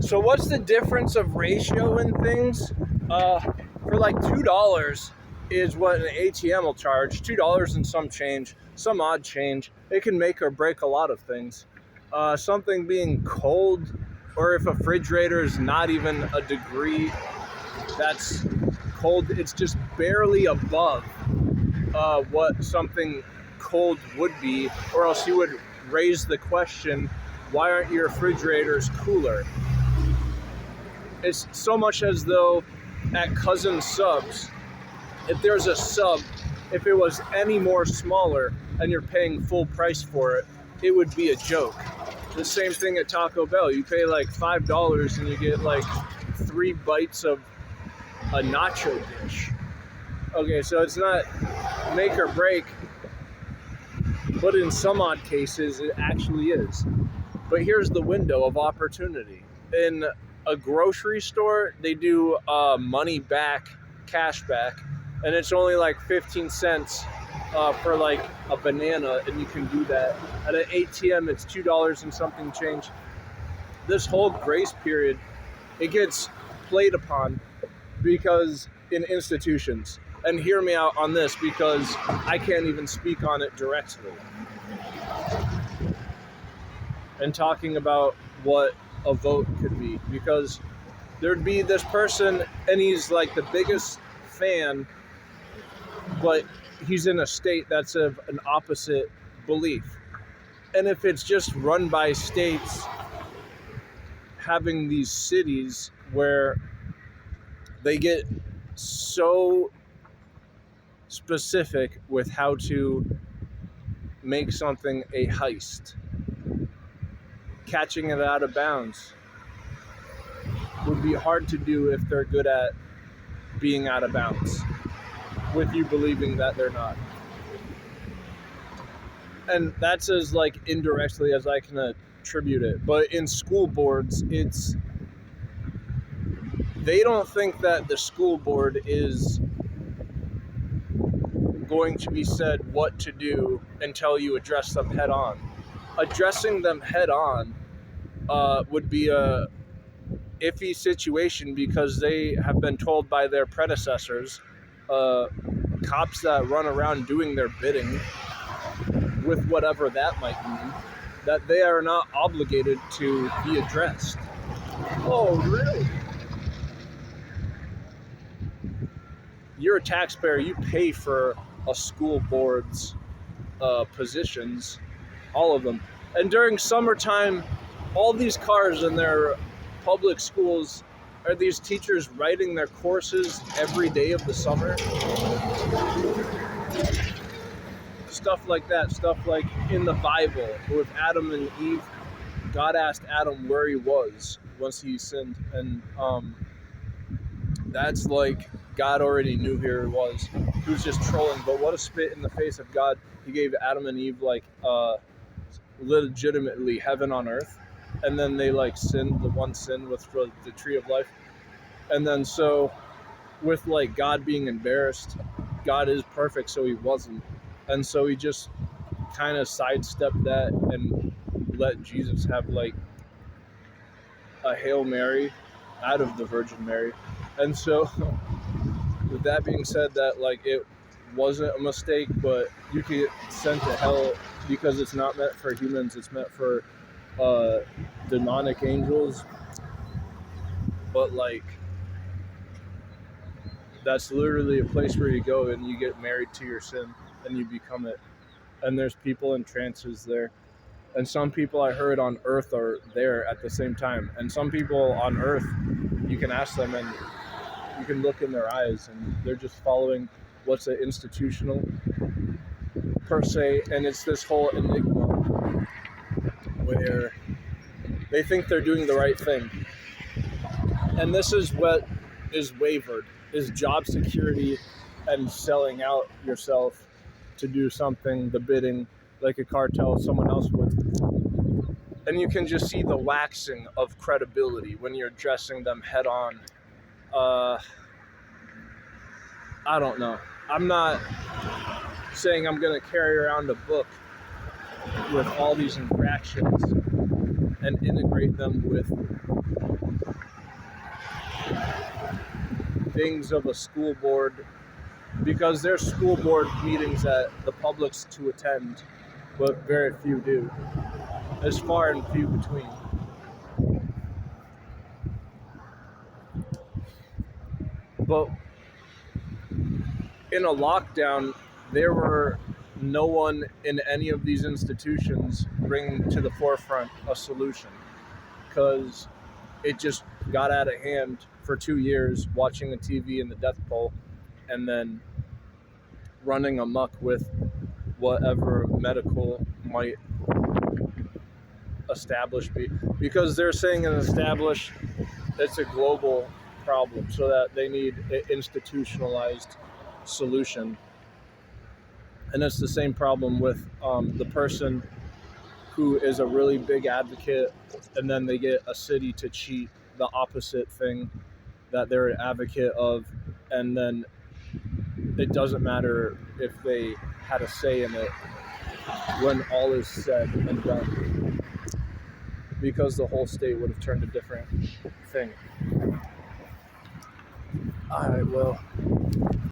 So what's the difference of ratio in things? For like $2 is what an ATM will charge. $2 and some change, some odd change. It can make or break a lot of things. Something being cold, or if a refrigerator is not even a degree that's cold, it's just barely above what something cold would be, or else you would raise the question, why aren't your refrigerators cooler? It's so much as though at Cousin Subs, if there's a sub, if it was any more smaller and you're paying full price for it, it would be a joke. The same thing at Taco Bell. You pay like $5 and you get like 3 bites of a nacho dish. Okay, so it's not make or break, but in some odd cases it actually is. But here's the window of opportunity. In a grocery store, they do money back, cash back, and it's only like 15 cents for like a banana, and you can do that. At an ATM, it's $2 and something change. This whole grace period, it gets played upon because in institutions, and hear me out on this because I can't even speak on it directly. And talking about what a vote could be, because there'd be this person and he's like the biggest fan, but he's in a state that's of an opposite belief. And if it's just run by states, having these cities where they get so specific with how to make something a heist, catching it out of bounds would be hard to do if they're good at being out of bounds, with you believing that they're not. And that's as like indirectly as I can attribute it. But in school boards, they don't think that the school board is going to be said what to do until you address them head on. Addressing them head on would be a iffy situation because they have been told by their predecessors, cops that run around doing their bidding, with whatever that might mean, that they are not obligated to be addressed. Oh, really? You're a taxpayer. You pay for a school board's positions, all of them. And during summertime, all these cars in their public schools, are these teachers writing their courses every day of the summer? Stuff like that. Stuff like in the Bible with Adam and Eve. God asked Adam where he was once he sinned. And that's like God already knew here he was. He was just trolling. But what a spit in the face of God. He gave Adam and Eve like legitimately heaven on earth. And then they like sinned the one sin with the tree of life. And then so with like God being embarrassed, God is perfect, so he wasn't. And so he just kind of sidestepped that and let Jesus have like a Hail Mary out of the Virgin Mary. And so with that being said, that like it wasn't a mistake, but you could get sent to hell because it's not meant for humans, it's meant for demonic angels. But like that's literally a place where you go and you get married to your sin and you become it. And there's people in trances there, and some people I heard on earth are there at the same time. And some people on earth, you can ask them and you can look in their eyes and they're just following what's an institutional per se. And it's this whole enigma where they think they're doing the right thing. And this is what is wavered, is job security and selling out yourself to do something, the bidding, like a cartel, someone else would. And you can just see the waxing of credibility when you're addressing them head on. I don't know. I'm not saying I'm going to carry around a book with all these infractions and integrate them with things of a school board, because there's school board meetings that the public's to attend, but very few do. It's far and few between. But in a lockdown, there were no one in any of these institutions bringing to the forefront a solution, because it just got out of hand for 2 years, watching the TV and the death toll, and then running amok with whatever medical might establish be, because they're saying an establish, it's a global problem, so that they need an institutionalized solution. And it's the same problem with the person who is a really big advocate, and then they get a city to cheat the opposite thing that they're an advocate of, and then it doesn't matter if they had a say in it when all is said and done, because the whole state would have turned a different thing. I will.